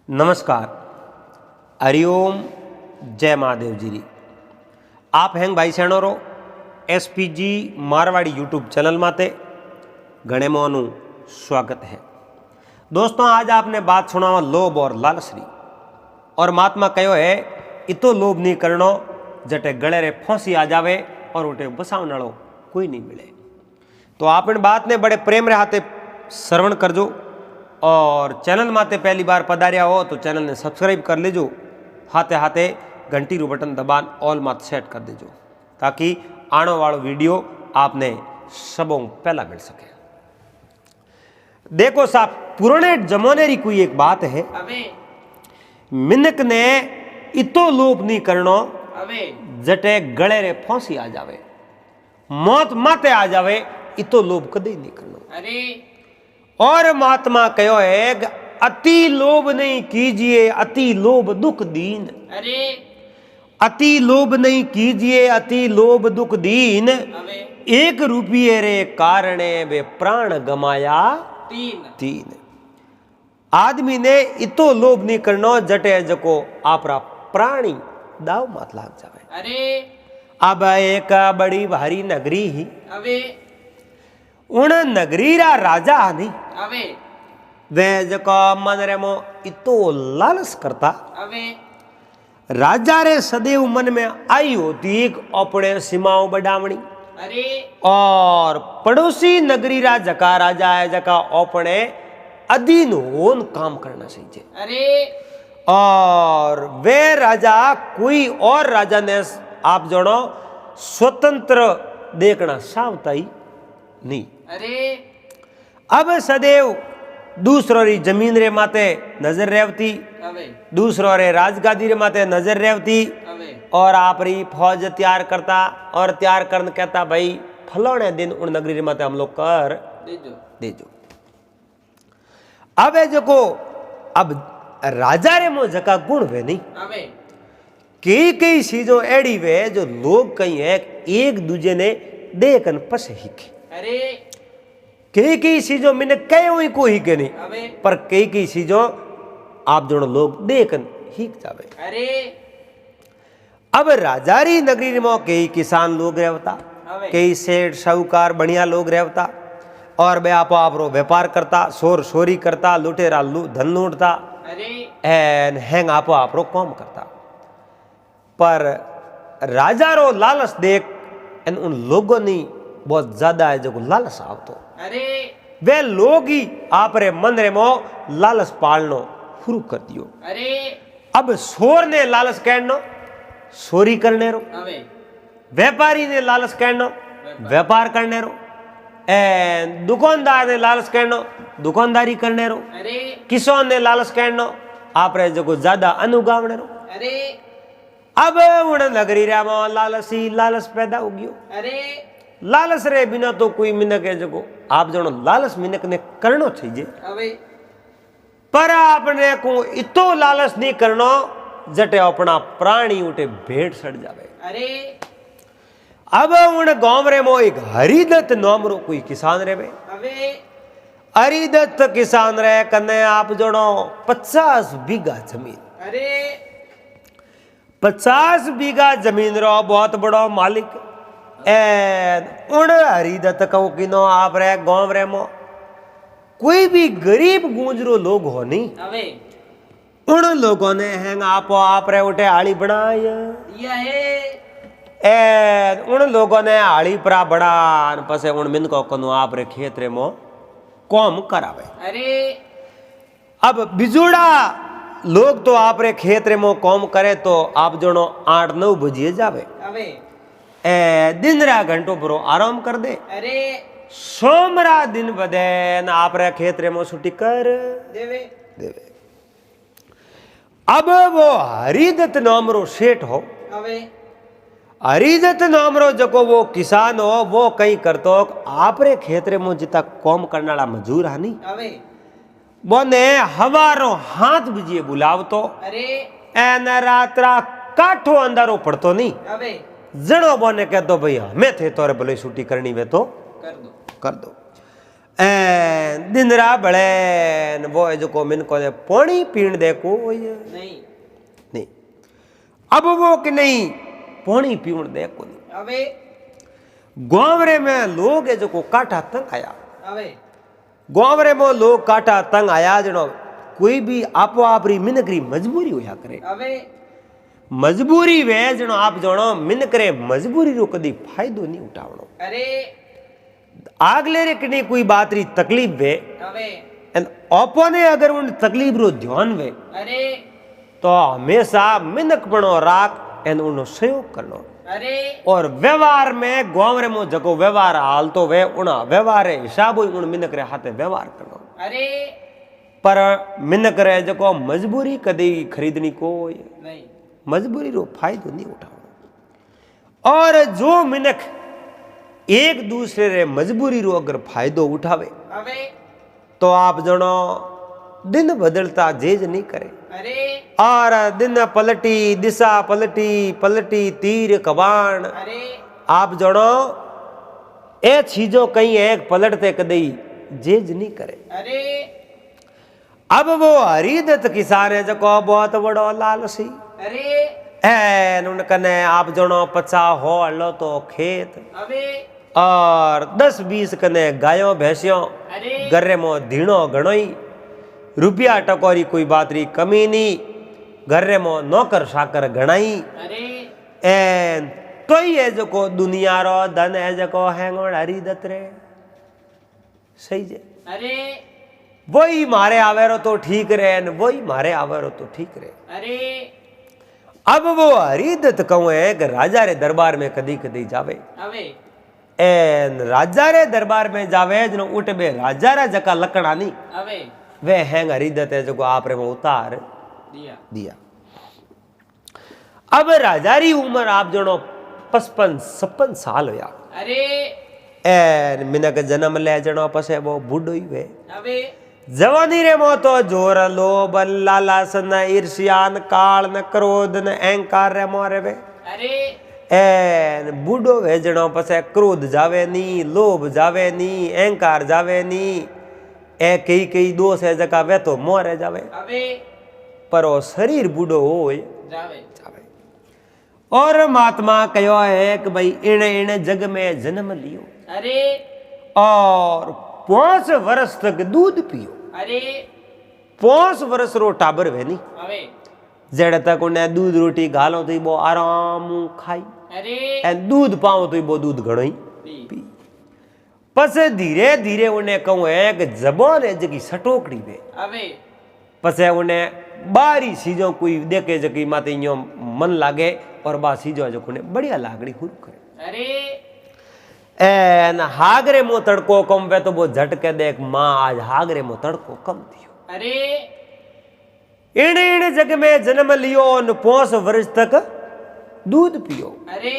नमस्कार, हरिओम, जय महादेव जी। आप हैं भाई सेणोरो SPG मारवाड़ी यूट्यूब चैनल माते घणे मोनु स्वागत है। दोस्तों, आज आपने बात सुना लोभ और लालसरी और महात्मा कहो है इतो लोभ नहीं करनो जटे गले रे फांसी आ जावे और उठे बसावने वालों कोई नहीं मिले। तो आप इन बात ने बड़े प्रेम रे हाथे श्रवण करजो और चैनल माते पहली बार पधारिया हो तो चैनल ने सब्सक्राइब कर लीजो, हाथे हाथे घंटी रू बटन दबान ऑल मात सेट कर दीजो ताकि आने वालो वीडियो आपने सबों पहला मिल सके। देखो साहब, पुराने जमाने री कोई एक बात है, मिनक ने इतो लोभ नहीं करनो जटे गले रे फांसी आ जावे, मौत माते आ जावे, इतो लोभ कदे नहीं करनो। और महात्मा कहो है अति लोभ नहीं कीजिए, अति लोभ दुख दीन। अति लोभ नहीं कीजिए, अति लोभ दुख दीन। 1 रुपये रे कारणे वे प्राण गमाया 3। आदमी ने इतो लोभ नहीं करनो जटे जको आपरा प्राणी दाव मात लाग जावे। अब एक बड़ी भारी नगरी ही, उन नगरी रा राजा नहीं वे जको मन रे मो इतो लालस करता। राजा रे सदैव मन में आई होती एक अपने सीमाओं बढ़ावनी और पड़ोसी नगरी रा जका राजा है जका अपने अधीन होन काम करना चाहिए। और वे राजा कोई और राजा ने आप जानो स्वतंत्र देखना सावता ही नहीं। अब सदैव दूसरों री जमीन रे माते नजर रेवती, दूसरों रे राजगादी रे माते नजर रेवती और आप री फौज तैयार करता और तैयार करन कहता भाई फलाने दिन उन नगरी रे माते हम लोग कर देजो। अब जो को अब राजा रे मो जका गुण वे नहीं, कई चीजों एड़ी वे जो लोग कई है एक दूजे ने देखन पस हिके। कई चीजों मैंने कहे हुई को ही के नहीं, पर कई चीजों आप दोनों लोग देखन हिक जावे। अब राजारी नगरी में कई किसान लोग रहता, कई सेठ साहूकार बढ़िया लोग रहता और वे आप व्यापार करता, शोर शोरी करता, लुटेरा धन लूटता एन हैंग आप काम करता। पर राजा रो लालच देख एन उन लोगों ने बहुत ज्यादा है जो लालच आवतो। वे लोग ही आप रे मन रे मो लालच पालनो शुरू कर दियो। अब शोर ने लालच कहनो शोरी करने रो, व्यापारी ने लालच कहनो व्यापार करने रो, दुकानदार ने लालच कहनो दुकानदारी करने रो, किसान ने लालच कहनो आप रे जो ज्यादा अनुगावने रो। अब उन नगरी रे मो लालची लालच पैदा हो गयो। लालच रे बिना तो कोई मिनक है जो आप जनो लालच मिनक ने करनो चाहिए, पर आपने को इतो लालच नहीं करनो जटे अपना प्राणी उठे भेड़ सड़ जावे। अब उन गांव रे मो एक हरिदत्त नाम रो कोई किसान रे। हरिदत्त किसान रे कने आप जनो 50 बीघा जमीन, 50 बीघा जमीन रो बहुत बड़ो मालिक। उन हरिदत्त कहूं कि नो आप रे गांव रे मो कोई भी गरीब गुजरो लोग हो नहीं, उन लोगों ने हैंग आप रे उठे आड़ी बनाई, उन लोगों ने आड़ी परा बड़ा पसे उन मिन को कनो आप रे खेत रे मो काम करावे। अब बिजुड़ा लोग तो आप रे खेत रे मो काम करे तो आप जनो 8-9 बजे जावे, दिन रा घंटो बरो आराम कर दे। सोमरा दिन बदे न आप रे खेत रे मो छुट्टी कर देवे। अब वो हरिदत्त नाम रो सेठ हो, हरिदत्त नाम रो जको वो किसान हो, वो कई करतो आप रे खेत रे मो जिता काम करने वाला मजूर हानी बोने हवारो हाथ बिजिए बुलावतो एन रात्रा काठो अंधारो पड़तो नहीं, जनो बोने कहतो भाई हमें थे तोरे भले छुट्टी करनी वे तो कर दो। दिन रा बड़े वो जो को मिन को पानी पीण दे कोई नहीं। अब वो कि नहीं पानी पीण दे को नहीं। अबे गांवरे में लोग जो को काटा तंग आया। अबे गांवरे में लोग काटा तंग आया जनो कोई भी आपो आपरी मिनकरी मजबूरी होया करे। अबे मजबूरी वे जनो आप जनो मिनकरे मजबूरी रो कदी फायदो नहीं उठावणो। अरे आगले रे कने कोई बात री तकलीफ वे एंड ओपोने अगर उन तकलीफ रो ध्यान वे अरे तो हमेशा मिनक बनो राख एंड उनो सहयोग करनो। अरे और व्यवहार में गांवरे में जको व्यवहार हाल तो वे उना व्यवहार हिसाब उन मिनक रे हाथे व्यवहार करनो। अरे पर मिनक रे जको मजबूरी कदी खरीदनी कोई नहीं। मजबूरी रो फायदो नहीं उठावनो। और जो मिनक एक दूसरे रे मजबूरी रो अगर फायदो उठावे तो आप जनो दिन बदलता जेज नहीं करे। अरे और दिन पलटी दिशा पलटी पलटी तीर कबाण। अरे आप जनो ए चीजों कहीं एक पलटते कदई जेज नहीं करे। अरे अब वो हरिदत्त किसान है जो बहुत बड़ो लालसी। अरे उनकने आप जनो 50 हो लो तो खेत और 10-20 कने गायों भैंसियों गर्रे में धीणो घणोई रुपया टकोरी कोई बात री कमी नहीं घर्रे में नौकर साकर घणाई। एन तो ये जो को दुनिया रो धन है जो को हैंगोड़ हरिदत्त रे सही जे। अरे वही मारे आवेरो तो ठीक रे न वही मारे आवेरो तो ठीक रे। अरे अब वो हरिदत्त कहूँ है कि राजा रे दरबार में कदी कदी जावे एन राजा रे दरबार में जावे जनो उठ बे राजा रे जका लकड़ा नहीं वे हैंग हरिदत्त है जो आप रे में उतार दिया। अब राजा री उम्र आप जनो 55-56 साल होया। अरे एन मिनक जन्म ले जनो पसे वो बूढ़ो ही वे। जवानी रे मो तो जोर लोभ लालसन ईर्ष्यान काल न क्रोध न अहंकार रे मोरे वे। अरे एन बूढ़ो वेजणो पसे क्रोध जावे नी लोभ जावे नी अहंकार जावे नी ए कई दोष है जका वे तो मोरे जावे। पर ओ शरीर बूढ़ो होए जावे। और महात्मा कहो है कि भाई इने जग में जन्म लियो। अरे और 5 वर्ष तक दूध पियो। अरे 5 वर्ष रो टाबर वे नी जेड़े तक उन्हें दूध रोटी गालो तो वो आराम खाई। अरे एंड दूध पाओ तो वो दूध घणो ही पी। पस धीरे धीरे उन्हें कहूँ है कि जबान है जकी सटोकड़ी वे। पस उन्हें बारी चीजों कोई देखे जकी माते यो मन लागे और बा चीजों जो उन्हें बढ़िया लागड़ी हुर करे। अरे एन हागरे मो तड़को कम वे तो वो झटके देख माँ आज हागरे मो तड़को कम दियो। अरे इने जग में जन्म लियो न 5 वर्ष तक दूध पियो। अरे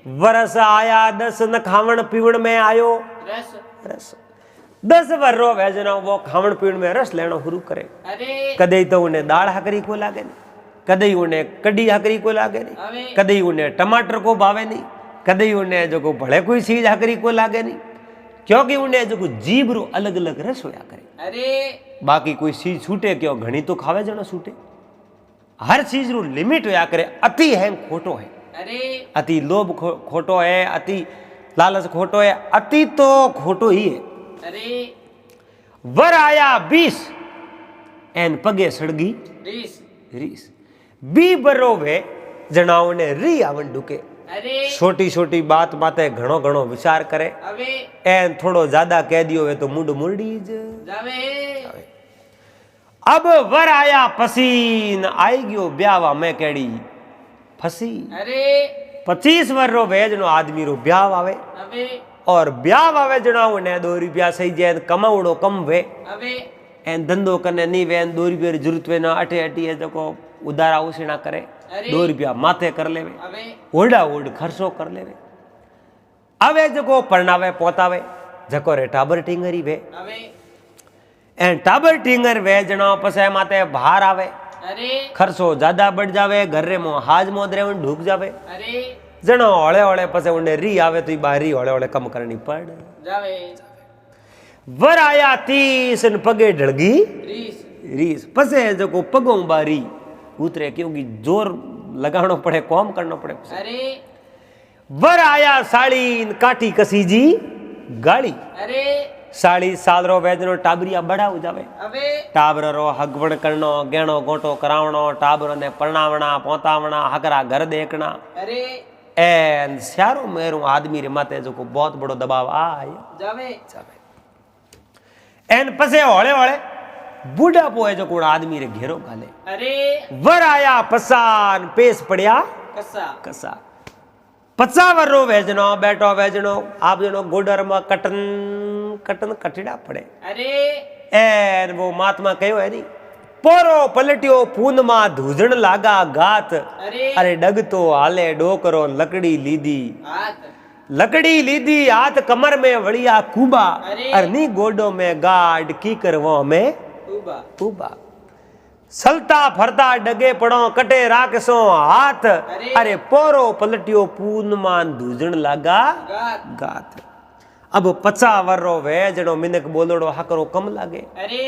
वर्ष आया 10 न खावण पीवण में आयो रस 10 वर्षो भेजनो वो खावण पीवण में रस लेनो शुरू करे। अरे कदे तो उन्हें दाल हकरी को लागे नहीं कदे उन्हें कड़ी हकरी को लागे नहीं कदे उन्हें टमाटर को भावे नहीं कदे उन्हें जो को भले कोई चीज हकरी को लागे नहीं क्योंकि उन्हें जो जीभ रो अलग अलग रस होया करे। अरे बाकी कोई चीज छूटे क्यों घणी तो खावे जनो छूटे हर चीज रो लिमिट होया करे। अति है खोटो है। अरे अति लोभ खोटो है अति लालच खोटो है अति तो खोटो ही है। अरे वर आया 20 एन पगे सड़गी रीस 20 बरो वे जनाओ ने री आवन ढुके। छोटी छोटी बात माते घणो घणो विचार करे। एन थोड़ो ज्यादा कह दियो वे तो मुंड मुरडी जावे। अब वर आया पसीन आई गयो ब्यावा में केड़ी फसी। अरे 25 वर रो वेज नो आदमी रो ब्याव आवे और ब्याव आवे जनाओ ने 2 रुपया सही जे कमावड़ो कम वे एन धंधो कने नी वे 2 रुपया री जरूरत वे ना अटे है जको उधारा उसीना करे 2 रुपया माथे कर लेवे ओडा ओड खर्चो कर लेवे। अवे जको परणावे पोतावे जको रे टाबर टिंगरी वे एन टाबर टिंगर वे जनाओ पसे माते बाहर आवे। अरे खर्चो ज्यादा बढ़ जावे घरे मो हाज मोदरे ढूक जावे। अरे जनो हौले हौले पसे उन्हें री आवे तो बाहरी हौले हौले कम करनी पड़ जावे। वर आया 30 न पगे ढलगी रीस पसे जो पगों बारी उतरे क्योंकि जोर लगाना पड़े काम करना पड़े। अरे वर आया 40 न काटी कसी जी गाड़ी। अरे 40 साल रो वेजनो टाबरिया बड़ा हो जावे। अबे टाबर रो हगवण करनो गेणो गोटो करावणो टाबर ने परणावणा पोतावणा हकरा घर देखना। अरे एन सारो मेरू आदमी रे माथे जो को बहुत बड़ो दबाव आए जावे एन पसे होले होले बूढ़ा पोए जो कोण आदमी रे घेरो गाले। अरे वर आया पसान पेश पड़िया कसा कसा 50 वर्रो वेजनो बैठो वेजनो आप जनो गोडर में कटन कटन कटिड़ा पड़े। अरे एन वो महात्मा कहो है नी पोरो पलटियो पून मा धूजण लागा गात। अरे डग तो हाले डोकरो लकड़ी लीदी लकड़ी लीदी हाथ कमर में वड़िया कूबा। अरनी गोडो में गाड की करवो में उबा सलता फरता डगे पड़ो कटे राखसो हाथ। अरे पोरो पलटियो पून मान धूजण लागा गात। अब 50 वर्रो वे जड़ो मिनक बोलड़ो हकरो कम लागे। अरे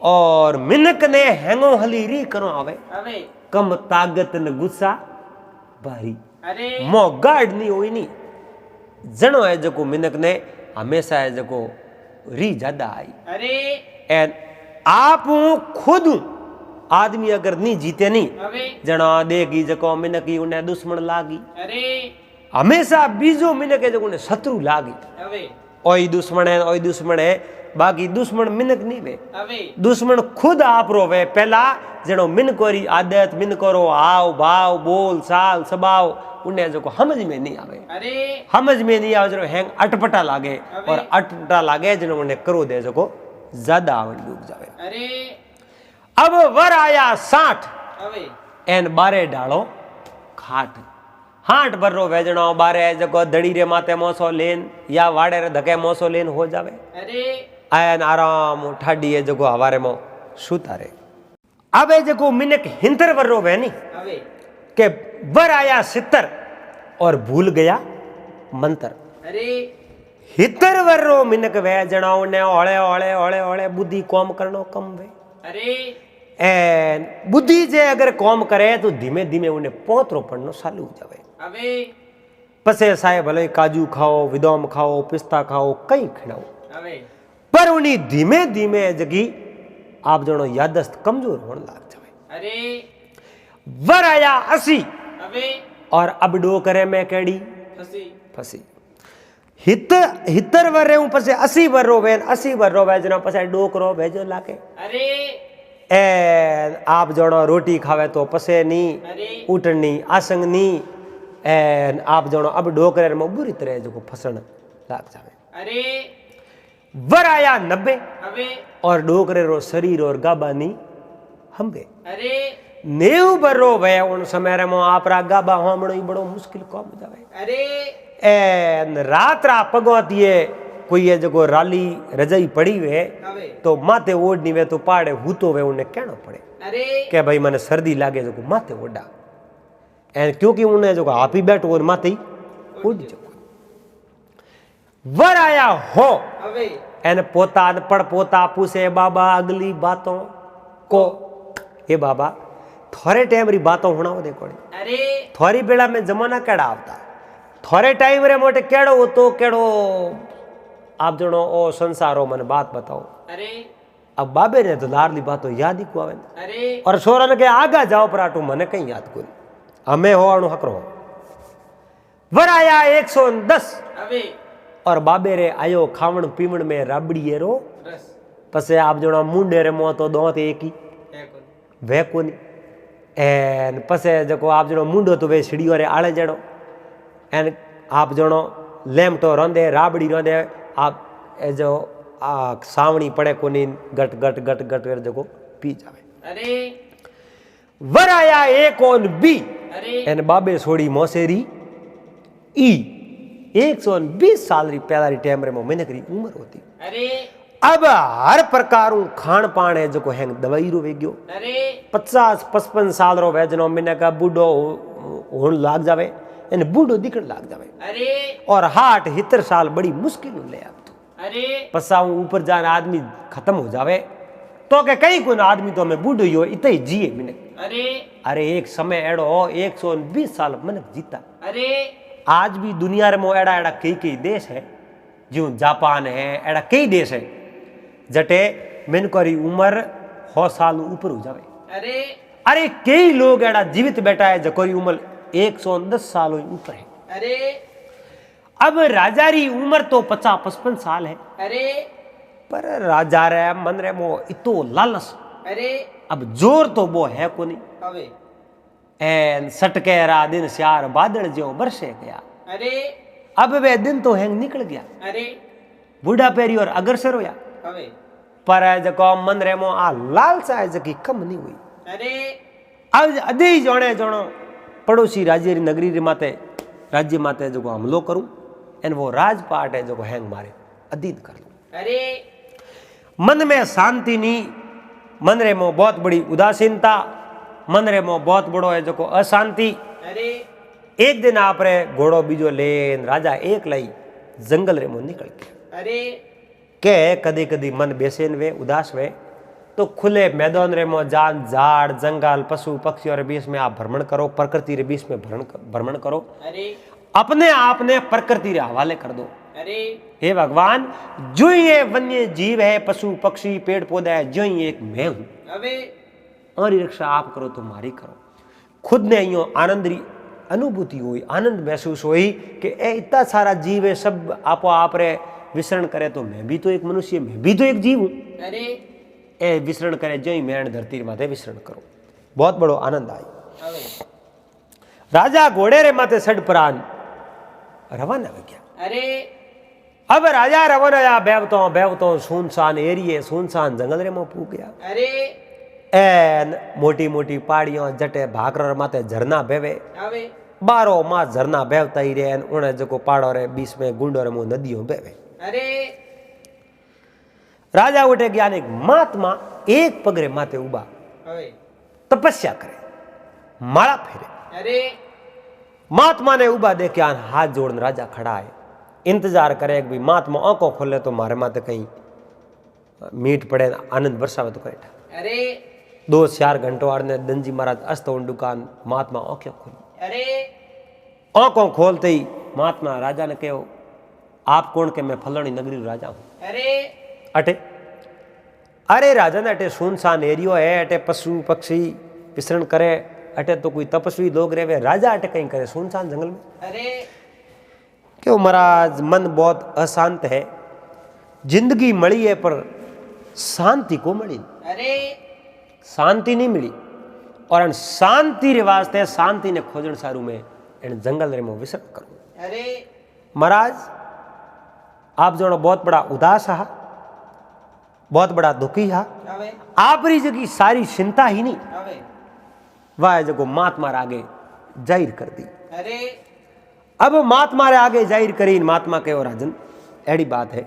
और मिनक ने हैंगो हली री करो आवे कम ताकत न गुस्सा भारी। अरे मो गाड नहीं होई नहीं जनो है जको मिनक ने हमेशा है जको री ज्यादा आई। अरे एन आप खुद आदमी अगर नहीं जीते नहीं जना देगी जको मिनक ही उन्हें दुश्मन लागी। अरे हमेशा बीजो मिनक है जको ने शत्रु लागी। ओई दुश्मन है बाकी दुश्मन मिनक नहीं वे दुश्मन खुद आप रो वे पहला जनो मिन कोरी आदत मिन करो आव भाव बोल चाल स्वभाव उन्हें जो समझ में नहीं आवे। अरे समझ में नहीं आवे जो हैंग अटपटा लागे और अटपटा लागे जनो उन्हें करो दे जो ज्यादा आवड़ डूब जावे। अरे अब वर आया 60 एन बारे डालो खाट हाट बर्रो वेजनो बारे जको दड़ी रे माते मोसो लेन या वाड़े रे धके मोसो लेन हो जावे। अरे आयन आराम ठाडी है जको हवारे मो सूता रे। अब ए जको मिनक हिंतर वर्रो वे नी के वर आया 70 और भूल गया मंत्र। अरे हितर वर्रो मिनक वे जनाओ ने ओले ओले ओले ओले बुद्धि कम करनो कम वे। अरे एन बुद्धि जे अगर कम करे तो धीमे धीमे उन्हें पोतरो पड़नो चालू हो जावे। अबे पसे साहेब भले काजू खाओ विदोम खाओ पिस्ता खाओ कई खिलाओ अबे पर उन्हीं धीमे धीमे जगी आप जनो यादस्त कमजोर होने लग जावे। अरे वर आया 80 अबे और अब डो करे मैं केड़ी फसी हितर वर्रे ऊपर से 80 वर्रो वेन 80 वर्रो वेजना पसे डोकरो भेजो लाके। अरे एन आप जनो रोटी खावे तो पसे नी उठनी आसंग नी एन आप जनो अब डोकरे में बुरी तरह जो फसन लाग जावे। अरे वर आया 90 अबे और डोकरे रो शरीर और गाबा नी हम्बे। अरे 90 बरो वे उन समय रे मो आपरा गाबा होमणो ही बड़ो मुश्किल काम जावे। अरे एन रात रा पगोतिए कोई ये जको राली रजाई पड़ी वे तो माथे ओढ़नी वे तो पाड़े हूतो वे उन्हें कहना पड़े। अरे के भाई मने सर्दी लागे जो माथे ओढ़ा एन क्योंकि उन्हें जो आप ही बैठो और माथे ही उड़ जाओ। वर आया हो एन पोता पड़ पोता पूछे बाबा अगली बातों को ये बाबा थोड़े टाइम री बातों होना हो देखो। अरे थोड़ी बेड़ा में जमाना केड़ा आवता थोड़े टाइम रे मोटे केड़ो हो तो केड़ो आप जनो ओ संसारो मन बात बताओ। अरे अब बाबे ने तो लारली बातों याद ही को आवे। अरे और छोरा ने के आगा जाओ पराटू मने कहीं याद को हमें हो अणु हकरो। वर आया 110 अबे और बाबे रे आयो खावण पीवण में राबड़ी रो पसे आप जनो मुंडे रे मो तो दो एक ही वे कोनी एन पसे जको आप जनो मुंडो तो वे सीढ़ियो रे आले जड़ो एन आप जनो लेमटो रोंदे राबड़ी रोंदे आप ए जो आ सावणी पड़े कोनी गट गट गट गट कर जको पी जावे। अरे वर आया एक ओन बी अरे एन बाबे सोड़ी मोसेरी ई 120 साल री पहला री टाइम रे मो मिनक री उम्र होती। अरे अब हर प्रकार खान पान है जो हैंग दवाई रो वेग्यो। अरे 50-55 साल रो वेजनो मिनक बूढ़ो होन लाग जावे इन बूढ़ो दिखण लाग जावे। अरे और 60-70 साल बड़ी मुश्किल ले अब तो। अरे पसा ऊपर जान आदमी खत्म हो जावे तो के कई कोई आदमी तो मैं बूढ़ो हो इतना ही जिए मिने। अरे अरे एक समय एड़ो हो 120 साल मनक जीता। अरे आज भी दुनिया में एड़ा एड़ा कई देश है जो जापान है एड़ा कई देश है जटे मिनकोरी उम्र 100 साल ऊपर हो जावे। अरे अरे कई लोग एड़ा जीवित बैठा है जकोरी उम्र 110 साल ऊपर है। अरे अब राजा री उम्र तो 50-55 साल है। अरे पर राजा रे मन रे मो इतो लालस। अरे अब जोर तो वो है को नहीं। अबे एन सटकेरा दिन श्यार बादल जो बरसे गया। अरे अब वे दिन तो हैंग निकल गया। अरे बूढ़ा पेरी और अग्रसर होया। अबे पर जको मन रे मो आ लालसा है जकी कम नहीं हुई। अरे अब अधी जोणे जोणो पड़ोसी राज्य री नगरी रे माते राज्य माते जो हमलो करूं एन वो राजपाट है जो हैंग मारे अधीन कर लूं। अरे मन में शांति नहीं मन रे मो बहुत बड़ी उदासीनता मन रे मो बहुत बड़ो है जो अशांति। अरे एक दिन आप रे घोड़ो बीजो लेन राजा एक लाई जंगल रे मो निकल गया। अरे के कदी कदी मन बेचैन वे उदास वे तो खुले मैदान रे मो जान झाड़ जंगल पशु पक्षियों रे बीच में आप भ्रमण करो प्रकृति रे बीच में भ्रमण करो। अरे अपने आप ने प्रकृति रे हवाले कर दो। अरे हे भगवान जो ये वन्य जीव है पशु पक्षी पेड़ पौधा है जो ही एक मैं हूं अबे हमारी रक्षा आप करो तो हमारी करो। खुद ने यूं आनंद री अनुभूति हुई आनंद महसूस हुई कि ए इतना सारा जीव है सब आपो आप रे विचरण करे तो मैं भी तो एक मनुष्य मैं भी तो एक जीव हूं। अरे ए विचरण करे जो ही मैं धरती माथे विचरण करो बहुत बड़ो आनंद आई। अबे राजा घोड़े रे माथे सड़ प्राण रवाना हो गया। अरे अब राजा रवाना बेवतो सुनसान एरिए सुनसान जंगल रे में पूग गया। अरे एन मोटी मोटी पहाड़ियों जटे भाकर माथे झरना बेवे अबे बारो मास झरना बेवता ही रे उन्हें जो पहाड़ों रे बीच में गुंडो रे मुंह नदियों बेवे। अरे राजा उठे ज्ञान एक महात्मा एक पगरे माथे उबा अबे तपस्या करे माला फेरे। अरे महात्मा ने उबा देखे हाथ जोड़ने राजा खड़ा है इंतजार करे कि महात्मा आंखों खोले तो मारे माथे कहीं मीट पड़े आनंद बरसावे तो करे। अरे 2-4 घंटों आड़ने दंजी महाराज अस्त दुकान महात्मा आंखें खोली। अरे आंखों खोलते ही महात्मा राजा ने कहो आप कौन के मैं फलानी नगरी राजा हूं। अरे अटे अरे राजा ने अटे सुनसान एरियो है अटे पशु पक्षी विचरण करे अटे तो कोई तपस्वी लोग रहे राजा अटे कहीं करे सुनसान जंगल में। अरे क्यों महाराज मन बहुत अशांत है जिंदगी मड़ी है पर शांति को मिली अरे शांति नहीं मिली और शांति रे वास्ते शांति ने खोजन सारू में इन जंगल रे में विचरण करूं। अरे महाराज आप जो बहुत बड़ा उदास है बहुत बड़ा दुखी है अबे आप री जगी सारी चिंता ही नहीं अबे वह जगो महात्मा आगे जाहिर कर दी। अरे अब महात्मा रे आगे जाहिर करी महात्मा के राजन एड़ी बात है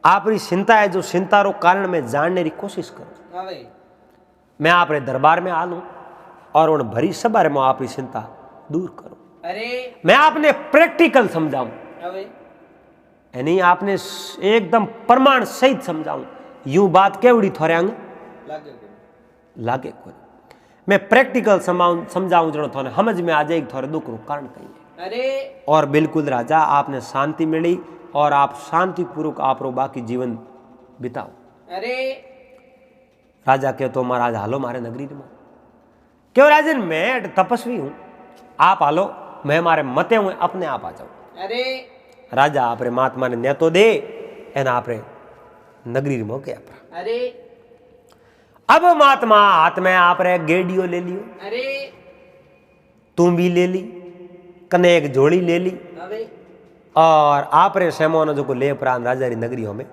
आप री चिंता है जो चिंता रो कारण में जानने की कोशिश करो। अबे मैं आप रे दरबार में आ लूं और उन भरी सभा में आप चिंता दूर करो। अरे मैं आपने प्रैक्टिकल समझाऊं अबे यानी आपने एकदम प्रमाण सहित समझाऊं यूं बात केवड़ी थोड़े अंग लागे को मैं प्रैक्टिकल समझाऊं जो थोड़े समझ में आ जाए थोड़े दुख रो कारण कहिए। अरे और बिल्कुल राजा आपने शांति मिली और आप शांति पूर्वक आप रो बाकी जीवन बिताओ। अरे राजा के तो महाराज हालो मारे नगरी में क्यों राजन मैं तपस्वी हूं आप हालो मैं मारे मते हूं अपने आप आ जाऊं। अरे राजा आपरे महात्मा ने नेतो दे एना आपरे नगरी में गया। अरे अब महात्मा हाथ में आप रे गेडियो ले लियो अरे तुम भी ले ली कने एक जोड़ी ले ली अबे और आप रे सेमोनो जो को ले प्राण राजा री नगरियों में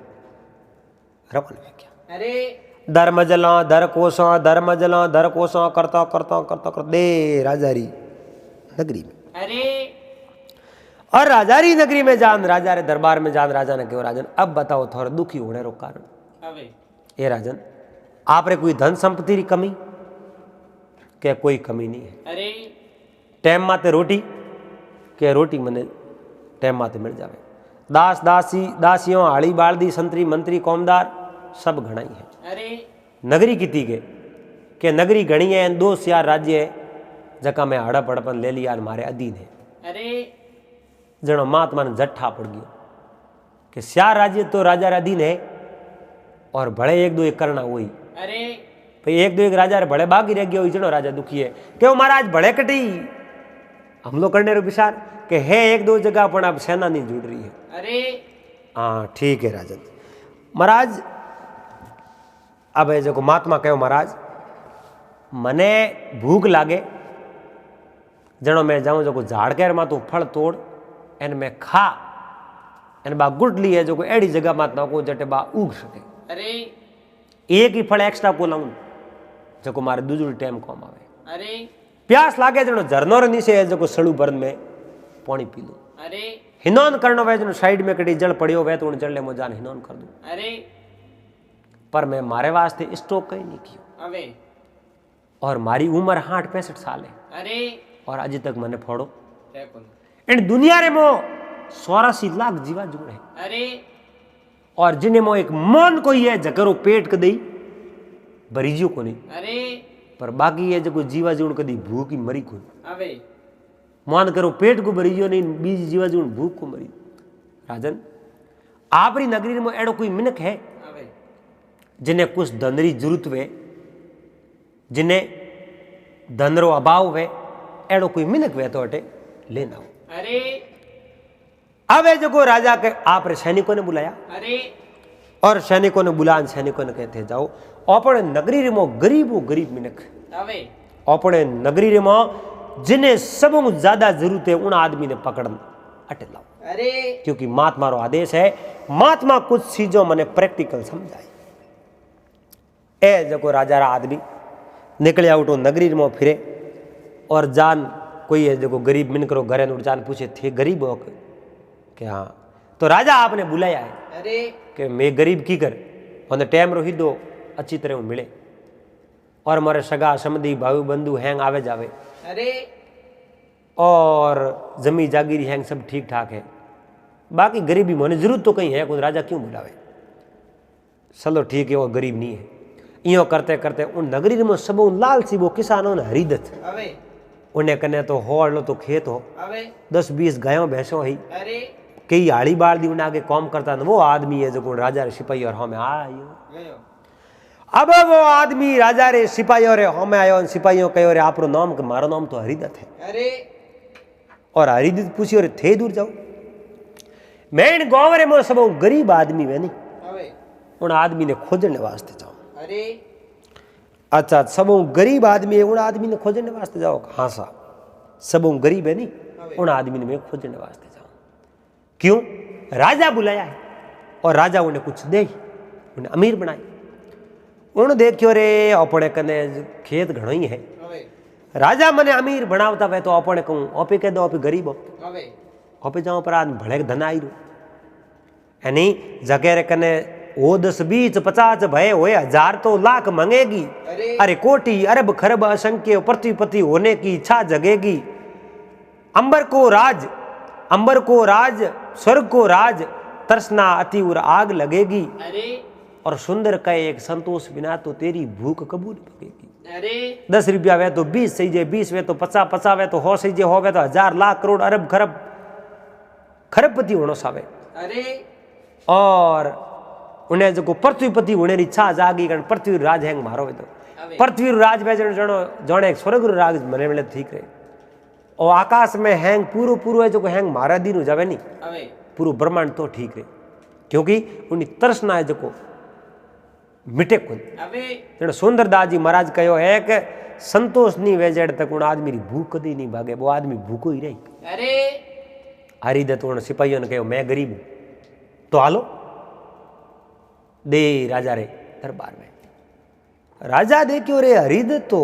रवाना हो गया। अरे धर्मजलों धर कोसों करता दे राजा री नगरी में। अरे और राजा री नगरी में जान राजा रे दरबार में जान राजा ने कहो राजन अब बताओ थोड़ा दुखी होने रो कारण। अबे ए राजन आप रे कोई धन संपत्ति री कमी के कोई कमी नहीं है। अरे टाइम माते रोटी के रोटी मने टाइम माते मिल जावे दास दासी दासियों हाड़ी बाल्दी संतरी मंत्री कौमदार सब घना ही है। अरे नगरी किती के नगरी घनी है, 2 4 राज्य है जका में हड़प हड़पन ले लिया मारे अधीन है। अरे जनो महात्मा ने जट्ठा पड़ गयो कि 4 राज्य तो राजा रे अधीन है और भले 1 2 1 करना हुई। अरे भाई 1 2 1 राजा रे भले बाकी रह गयो, जनो राजा दुखी है क्यों महाराज भले कटी हमलो करने रो विचार के है 1 2 जगह पण अब सेना नहीं जुड़ रही है। अरे हाँ ठीक है राजन महाराज। अब है जो महात्मा कहो महाराज मने भूख लागे जनो मैं जाऊँ जो झाड़ के मा तो फल तोड़ एन में खा एन बा गुट ली है जो एड़ी जगह महात्मा को जटे बा उग सके। अरे एक ही फल एक्स्ट्रा को लाऊं जो मारे दूसरी टाइम कम आवे। अरे प्यास लागे जनो झरनो रे नीचे है जो सड़ू बरन में पानी पी लो। अरे हिनौन करनो वे जनो साइड में कड़ी जल पड़ियो वे तो जल ले मो जान हिनौन कर दूं। अरे पर मैं मारे वास्ते स्टॉक कहीं नहीं कियो अवे और मारी उम्र 65 साल है अरे और आज तक मैंने फोड़ो है कौन? इन दुनिया रे मो 84 लाख जीवा जुड़ है अरे और जिन्हें मो एक मन कोई है जकरो पेट कदी भरीजियो को नहीं। अरे पर बाकी है जो जीवा जुड़ कदी भूख की मरी को अवे मान करो पेट को भरीजियो नहीं बीज जीवा जुड़ भूख को मरी। राजन आपरी नगरी में एड़ो कोई मिनक है अवे जिन्हें कुछ धन री जरूरत वे जिन्हें धन रो अभाव वे एड़ो कोई मिनक वे तो अटे लेना हो। अरे अब जो राजा के आप रे सैनिकों ने बुलाया अरे और सैनिकों ने बुला सैनिकों ने कहते जाओ अपने नगरी रे मो गरीबो गरीब मिनक अवे अपने नगरी रे मो जिन्हें सबों ज्यादा जरूरत है उन आदमी ने पकड़ अटे लाओ। अरे क्योंकि महात्मा रो आदेश है महात्मा कुछ चीजों मने प्रैक्टिकल समझाए। ए जो राजा रा आदमी निकले आउटो नगरी में फिरे और जान कोई है जो गरीब मिन करो घरे उठ जान पूछे थे गरीब हो कि हाँ तो राजा आपने बुलाया है अरे कि मैं गरीब की कर उन्हें टाइम रो ही दो अच्छी तरह मिले और मारे सगा समधी भाई बंधु हैंग आवे जावे अरे और जमी जागीरी हैंग सब ठीक ठाक है बाकी गरीबी में जरूरत तो कहीं है कुछ राजा क्यों बुलावे। चलो ठीक है वो गरीब नहीं है इो करते करते उन नगरी में सब लालची वो किसानों ने हरीदत अवे उन्हें कने तो होड़ तो खेत हो अवे 10-20 गायों भैंसों ही अरे कई हाड़ी बाड़ दी उन्हें आगे काम करता था वो आदमी है जो राजा रे सिपाही और हमें आयो। गयो अब वो आदमी राजा रे सिपाही और हमें आयो सिपाहियों कहो रे आपरो नाम के मारो नाम तो हरिदत है। अरे और हरिदत पूछियो रे थे दूर जाओ मैं इन गाँव रे में सब गरीब आदमी वे नहीं अवे उन आदमी ने खोजने वास्ते जाओ। अरे अच्छा सब गरीब आदमी है उन आदमी ने खोजने वास्ते जाओ। हाँ सा सब गरीब है नहीं उन आदमी ने मैं खोजने वास्ते जाओ क्यों राजा बुलाया है और राजा उन्हें कुछ दे उन्हें अमीर बनाए उन्होंने देखियो रे अपने कने खेत घणो ही है अवे राजा मने अमीर बनावता वे तो अपने कहूँ ओपे कह दो ओपे गरीब हो अवे ओपे जाओ पर आदमी भले धन आई रो यानी जगह रे कने वो 10 20 50 भय होए 1000 तो लाख मंगेगी अरे कोटि अरब खरब असंख्य पृथ्वी होने की इच्छा जगेगी। अंबर को राज स्वर्ग को राज तरसना अति और आग लगेगी अरे और सुंदर का एक संतोष बिना तो तेरी भूख कबूल पड़ेगी। अरे 10 रुपया वे तो 20 सही जे 20 वे तो 50 वे तो हो सही जे हो वे तो 1000 लाख करोड़ अरब खरबपति होना सावे अरे और उन्हें जो पृथ्वीपति होने की इच्छा जागी कारण पृथ्वी राज हैंग मारो तो पृथ्वी राज में जने स्वर्ग राज मने मिले ठीक रहे और आकाश में हैंग पूरो है जो हैंग मारा दिन हो जावे नहीं अवे पूरा ब्रह्मांड तो ठीक रहे क्योंकि उन्हें तरसना है जो मिटे कुन अवे जने सुंदरदास जी महाराज कहो है कि संतोष नहीं वे जेड़ तक उन आदमी की भूख कदी नहीं भागे वो आदमी भूखो ही रही। अरे हरिदत उन सिपाहियों ने कहो मैं गरीब हूं तो हालो दे राजा रे दरबार में। राजा देखियो रे हरिदत तो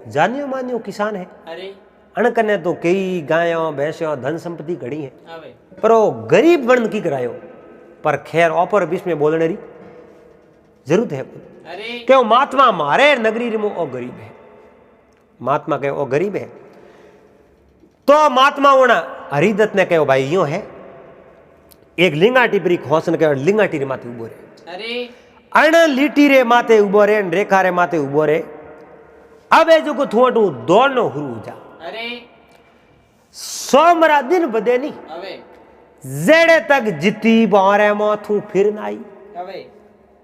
जानियो मानियो किसान है अरे अणकने तो कई गायों भैंसों धन संपत्ति घड़ी है अवे पर वो गरीब बन की करायो पर खैर ऑपर बीच में बोलने री जरूरत है अरे क्यों महात्मा मारे नगरी रे ओ गरीब है महात्मा कहे ओ गरीब है तो महात्मा होना हरिदत्त ने कहो भाई यूं है एक लिंगाटी परी खोसन के लिंगाटी रे माथे उभो रे अरे अण लीटी रे माथे उभो रे रेखा रे माथे उभो रे अबे जो को थोटू दौड़नो हुरू जा अरे सोमरा दिन बदे नी હવે जेड़े तक जिती बोरे माथू फिर नाई હવે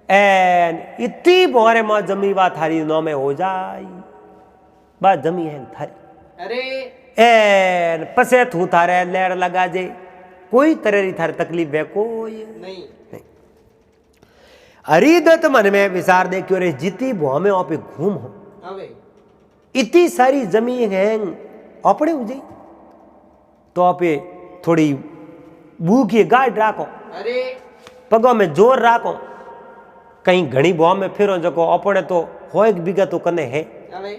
एन इतनी बोरे मा जमी वा थारी नामे हो जाई बा जमी है थारी अरे एन पसे थू थारे लेर लगा जे कोई तरह री थारी तकलीफ है कोई नहीं हरिदत्त मन में विचार देखियो रे जिती भोमे ओपे घूम हो હવે इतनी सारी जमीन है अपने हो जाई तो आपे थोड़ी भूखी गाड़ राखो अरे पगों में जोर राखो कहीं घनी भो में फिरो जको अपने तो हो 1 बीघा तो कने है હવે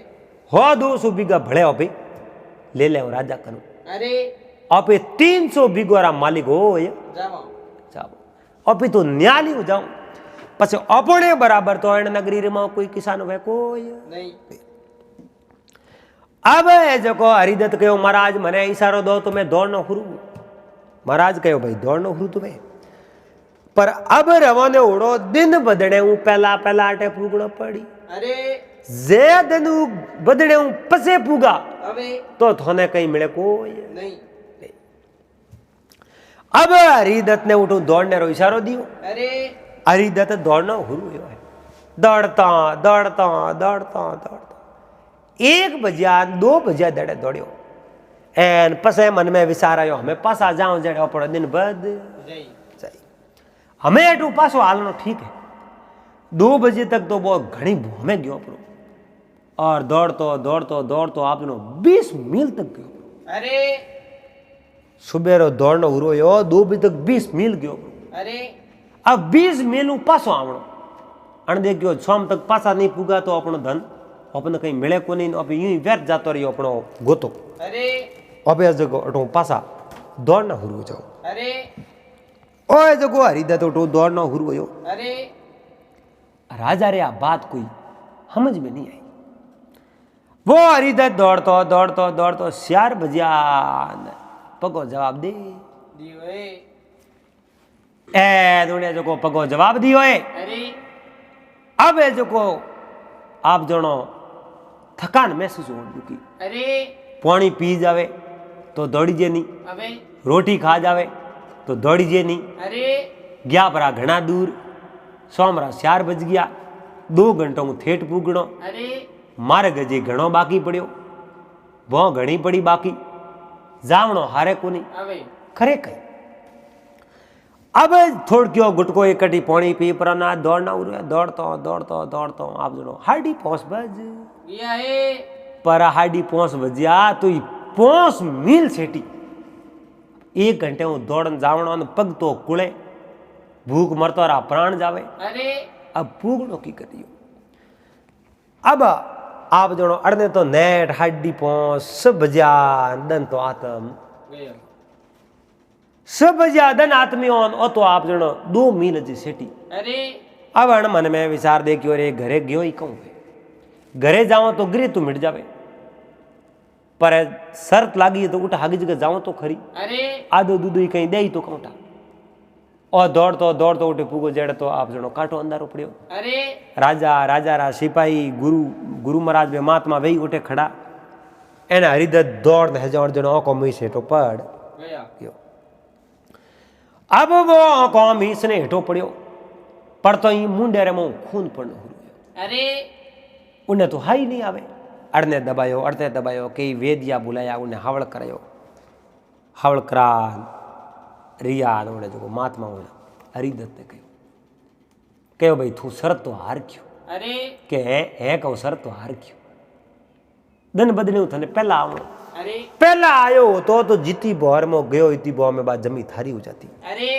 हो 200 बीघा भले आपे ले ले राजा करो अरे आपे 300 बीघोरा मालिक हो जाओ जाओ आपे तो न्याली हो जाओ पछे अपने बराबर तो अण नगरी रे में कोई किसान वे कोई नहीं अब जको हरिदत्त कहो महाराज मने इशारो दो तो मैं दौड़नो हुरू महाराज कहो भाई दौड़नो हुरू तुम्हें पर अब रवाने उड़ो दिन बदड़े हूं पहला पहला आटे पूगणो पड़ी अरे जे दिन बदड़े हूं पसे पूगा હવે तो थोने कहीं मिले कोई नहीं अब हरिदत्त ने उठो दौड़ने रो इशारो दियो अरे हरिदत्त दौड़ना हुरू है दौड़ता दौड़ता दौड़ता दौड़ता 1 बजिया 2 बजिया दड़े दौड़ियो एन पसे मन में विचार आयो हमें पासा जाऊं जड़े अपनो दिन बद जय सही हमें एटू पासो हालनो ठीक है 2 बजे तक तो बहुत घनी भूमे गयो अपनो और दौड़तो दौड़तो दौड़तो आपनो 20 मील तक गयो अरे सुबेरो दौड़नो हुरो यो 2 बजे तक 20 मील गयो अरे अब 20 मील पासो आवणो अण देखियो शाम तक पासा नहीं पुगा तो अपनो धन अपने कहीं मिले को नहीं अब यूं ही व्यर्थ जातो रहियो अपनो गोतो अरे अबे जगो अटो पासा दौड़ना हुरू जाओ अरे ओए जगो हरिदत्त अटो दौड़ना हुरू यो अरे राजा रे आ बात कोई समझ में नहीं आई वो हरिदत्त दौड़तो दौड़तो दौड़तो 4 बजिया पगो जवाब दे दियो ए दुनिया जको पगो जवाब दियो है अरे अब जको आप जणो थकान महसूस हो चुकी अरे पानी पी जावे तो दौड़ी जे नहीं હવે रोटी खा जावे तो दौड़ी जे नहीं अरे गया परा घना दूर सोमरा 4 बज गया 2 घंटों में ठेठ पूगणो अरे मार्ग जे घणो बाकी पड़ियो वो घणी पड़ी बाकी जावणो हारे को नहीं હવે खरे कई अब थोड़कियो गुटको इकट्ठी पानी पी पर ना दौड़ना उरे दौड़तो दौड़तो दौड़तो आप जणो हाडी पहुंच बज गया है पर हाडी पहुंच बजिया तो 5 मील सेटी 1 घंटे में दौड़न जावणो ने पग तो कुळे भूख मरतो रा प्राण जावे अरे अब पूगणो की करियो अब आप जणो अड़ने तो नेट हाडी पहुंच सब बजिया दन तो आत्म गयो सब बजिया दन आत्मी ऑन ओ तो आप जणो 2 मील जी सेटी अरे अब अण मन में विचार देखियो रे घरे गयो ही कहूं घरे जाओ तो गिरे तो मिट जावे पर शर्त लागी तो उठ हागी जगह जाओ तो खरी अरे आधो दूध ही कहीं दे तो कौटा और दौड़तो दौड़तो उठे पूगो जेड़े तो आप जणो काटो अंधारो पड़ियो अरे राजा राजा रा सिपाही गुरु गुरु महाराज बे महात्मा वही उठे खड़ा एने हरिदत्त दौड़ ने जण जणो को मी से तो पड़ गया गयो अब वो को मी से हेठो पड़ियो पर तो ई मुंडे रे मो खून पड़नो हो अरे उन्हें तो हाई नहीं आवे अड़ने दबायो अड़ते दबायो कई वेदिया बुलाया उन्हें हावड़ करायो हावड़ करा रिया उन्हें जो महात्मा उन्हें हरिदत्त ने कहो भाई तू शरत तो हार क्यों अरे के है कहो शरत तो हार क्यों दिन बदले थने पहला आवो अरे पहला आयो तो जीती बोर में गयो इती बोर में बाद जमी थारी हो जाती अरे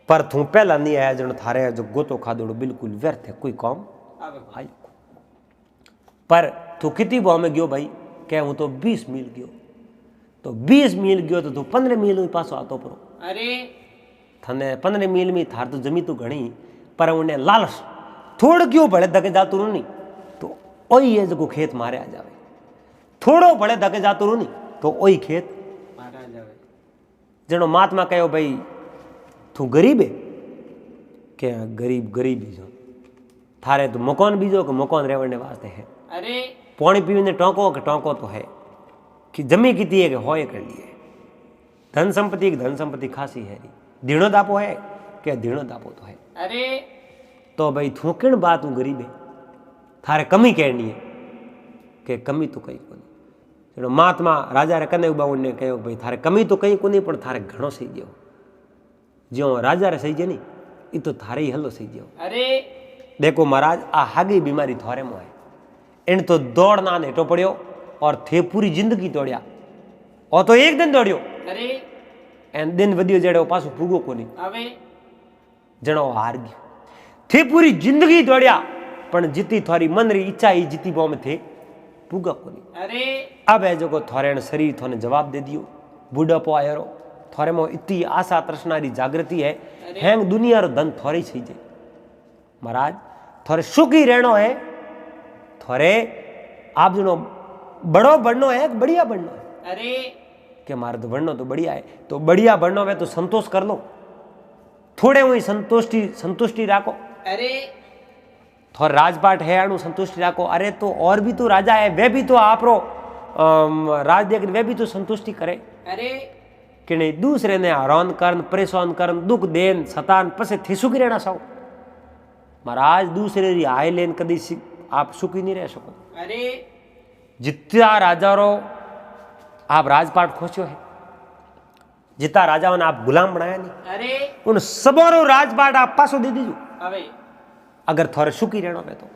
पर तू पहला नहीं आया जन थारे जो गोतो खादोड़ो बिल्कुल व्यर्थ है कोई काम अब आयो पर तू कितनी बो में गयो भाई क्या हूं तो 20 मील गयो तो 20 मील गयो तो तू 15 मील में पासो आतो परो अरे थने 15 मील में थार तो जमी तो घणी पर उन्हें लालच थोड़ क्यों भले धके जातु नहीं तो ओई है जो खेत मारे आ जावे थोड़ो भले धके जातु नहीं तो ओई खेत मारा जावे जनो महात्मा कहो भाई तू गरीब है के गरीब गरीब बीजो थारे तो मकान बीजो के मकान रहने वास्ते है अरे पानी पीने टोंको के टोंको तो है कि जमी की है कि होए कर लिए धन संपत्ति की धन संपत्ति खासी है दीणो दापो है क्या दीणो दापो तो है अरे तो भाई थू किण बात हूँ गरीब है थारे कमी कहनी है कि कमी तो कई कोनी जो महात्मा राजा रे कने बाबू ने कहो भाई थारे कमी तो कई कोनी पण थारे घणो सही गयो जो राजा रे सही जे नी ई तो थारे ही हलो सही गयो अरे देखो महाराज आ हागी बीमारी थोरे में है इन तो दौड़ना नेटो पड़ियो और थे पूरी जिंदगी दौड़िया और तो एक दिन दौड़ियो अरे एन दिन वधियो जेड़ो पासो पूगो कोनी अबे जणो हार गयो थे पूरी जिंदगी दौड़िया पण जीती थोरी मन री इच्छा ही जीती बो में थे पूगा कोनी अरे अब है जो थोरे शरीर थोने जवाब दे दियो बुढ़ापो आयो थोरे में इतनी आशा तृष्णा री जागृति है हैंग दुनिया रो धन थोड़ी सही जे महाराज थोड़े सुखी रहनो है थोड़े आप जो बड़ो बढ़नो है बढ़िया बढ़नो है अरे कि मारे तो बढ़नो तो बढ़िया है तो बढ़िया बढ़नो है तो संतोष कर लो थोड़े हुई संतुष्टि राखो अरे थोड़ा राजपाट है अनु संतुष्टि राखो अरे तो और भी तो राजा है वे भी तो आप रो राज देख वे भी तो संतुष्टि करे अरे कि नहीं दूसरे ने हैरान करन परेशान करन दुख देन सतान पसे थे सुखी रहना सौ महाराज दूसरे री आय लेन कदी आप सुखी नहीं रह सको अरे जितना राजा रो आप राजपाट खोस्यो है जितना राजाओं ने आप गुलाम बनाया नहीं अरे उन सबों रो राजपाट आप पासो दे दीजो अबे अगर थोड़े सुखी रहना में तो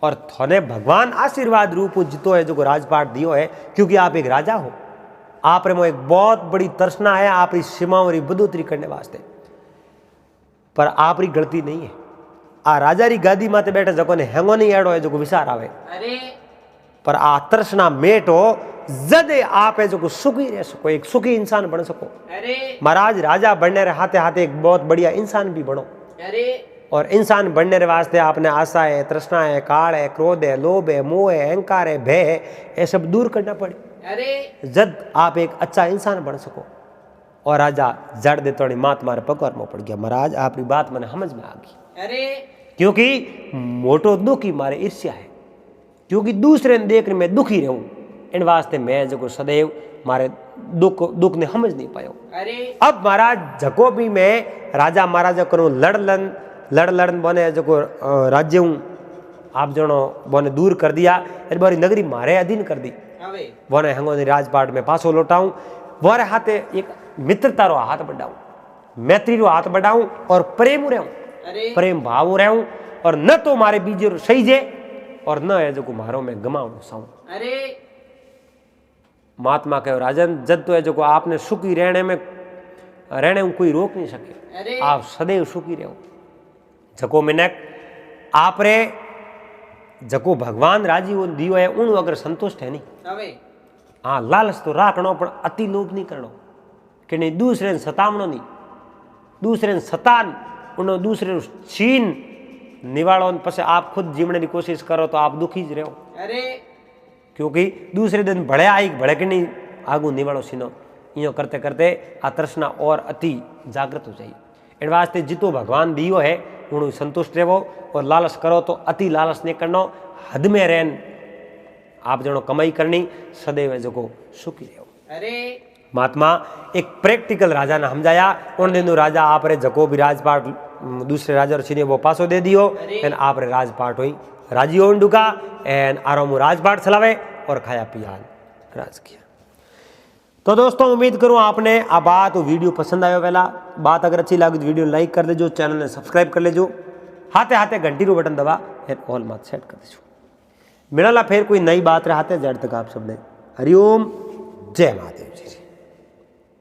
और थोने भगवान आशीर्वाद रूप जितो है जो राजपाट दियो है क्योंकि आप एक राजा हो आप रे में एक बहुत बड़ी तर्सना है आप री सीमाओं री बढ़ोतरी करने वास्ते पर आप री गलती नहीं है आ राजा री गादी माते बैठे जको ने हेंगो नहीं एड़ो है जो विचार आवे अरे पर आ तर्सना मेट हो जदे आप है जो सुखी रह सको एक सुखी इंसान बन सको अरे महाराज राजा बनने रे हाथे हाथे एक बहुत बढ़िया इंसान भी बनो अरे और इंसान बनने के वास्ते आपने आशा है तृष्णा है काल है क्रोध है लोभ है मोह है अहंकार है भय है ये सब दूर करना पड़े अरे जब आप एक अच्छा इंसान बन सको और राजा जड़ दे तो मात मारे पकड़ में पड़ गया महाराज आपकी बात मैंने समझ में आ गई अरे क्योंकि मोटो दुख ही मारे ईर्ष्या है क्योंकि दूसरे ने देख मैं दुखी रहूं इन वास्ते मैं जो सदैव मारे दुख ने समझ नहीं पायो अरे अब महाराज जको भी मैं राजा महाराजा करूं लड़न बने जो राज्य हूँ आप जनो बोने दूर कर दिया अरे बारी नगरी मारे अधीन कर दी अबे बोने हंगोनी राजपाट में पासो लौटाऊं वारे हाथे एक मित्रता रो हाथ बढ़ाऊं मैत्री रो हाथ बढ़ाऊं और प्रेम रहूं अरे प्रेम भाव रहूं और न तो मारे बीजे सही जे और न है जो मारो में गमाऊं साऊं अरे महात्मा कहो राजन जद तो है जो आपने सुखी रहने में कोई रोक नहीं सके अरे आप सदैव सुखी रहो जको मिनक आप रे जको भगवान राजी वो दियो है उन अगर संतुष्ट है नहीं अबे हाँ लालच तो राखनो पण अति लोभ नहीं करनो कि नहीं दूसरे सतावनो नहीं दूसरे सतान उन दूसरे छीन निवाड़ो पसे आप खुद जीवने की कोशिश करो तो आप दुखी ज रहो अरे क्योंकि दूसरे दिन भले आई भले कि नहीं आगू निवाड़ो सीनो यो करते करते आ तृष्णा और अति जागृत हो जाए इन वास्ते जितो भगवान दियो है उन संतुष्ट रहो और लालच करो तो अति लालच नहीं करनो हद में रहन आप जनो कमाई करनी सदैव जो सुखी रहो अरे महात्मा एक प्रैक्टिकल राजा ने समझाया उन दिनों राजा आप रे जको भी राजपाट दूसरे राजा छीने वो पासो दे दियो एन आप रे राजपाट हुई राजी हो डुका एन आराम राजपाट चलावे और खाया पिया राज किया। तो दोस्तों उम्मीद करूं आपने आ बात वीडियो पसंद आयो पहला बात अगर अच्छी लगी तो वीडियो लाइक कर देजो चैनल ने सब्सक्राइब कर लेजो हाथे हाथे घंटी रो बटन दबा फिर ऑल मत सेट कर देजो मिलला फिर कोई नई बात रहते जड़ तक आप सबने हरिओम जय महादेव।